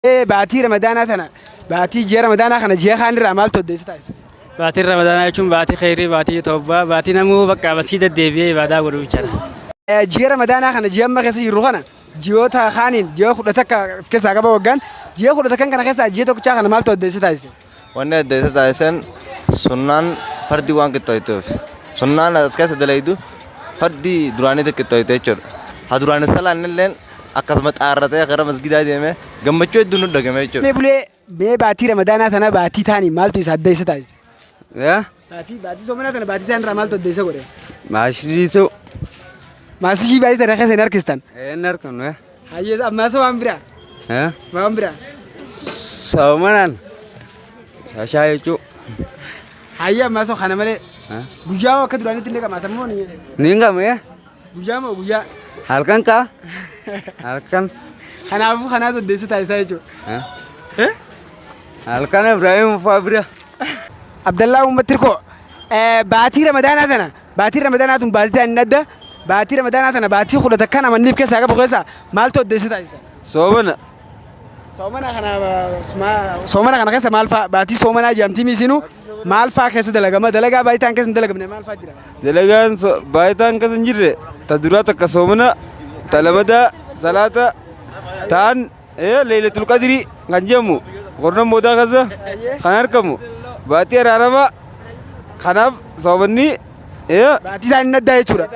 baatii ramadaanaa tana baatii ji'a ramadaanaa kana ji'a kaan irraa maaltu addeessa taasisa? Baatiin Ramadaanaa jechuun baatii khayrii, baatii tobbaa, baatii namuu bakka masjiida deebi'ee ibaadaa godhuu jechaadha. Ji'a ramadaanaa kana ji'a amma keessa jirru kana ji'oota kaaniin ji'a 11 of keessaa qaba waggaan ji'a 11 kana keessaa ji'a tokkichaa kana maaltu addeessa taasisa? Wanni addeessa taasisan sunnaan fardi waan qixxooytuuf sunnaan as keessa dalaydu fardi duraanii qixxooyte jechuudha. Ha duraan salaan illee akkasuma xaarratee gara masgidaa deemee gammachuu hedduun nu dhagame jechuudha. Mee bulee mee baatii ramadaanaa tana baatii taanii maaltu isa addeessa taasisa? Baatii soomanaa tana baatii taanii irraa maaltu addeessa godhe? Maashiriisuu. Maasishii baatii tana keessa hin harkistan? Hin harkanu. Hayyees ammaas waan biraa? Waan biraa? Soomanaan. Shashaa jechuun. Hayyee ammaas kana malee guyyaa akka duraanitti illee qabaatan moo ni? Ni qabu. Guyyaa moo guyyaa? Halkan kaa. Halkan. Kanaafuu kanaatu addeessa taasisaa jechuudha. Halkan Ibrahim Fabira. Abdallaa Uummatirkoo baatii ramadaanaa tana baatii ramadaanaa tun baatii taanii adda baatii ramadaanaa tana baatii 11 amanniif keessaa qabu keessa maaltu addeessa taasisa? Soomana. Soomana kana keessa maal fa'a baatii soomanaa jaamtii miisinuu maal fa'a keessa dalagama dalagaa baayitaan keessa hin dalagamne maal fa'a jira? Dalagaan baayitaan keessa hin jirre ta duraa takka soomana ta lamadaa salaata ta'an leelatul qadrii kan jedhamu qorna moodaa keessa kan argamu baatii araaramaa kanaaf soomanni baatii isaanii addaa jechuudha.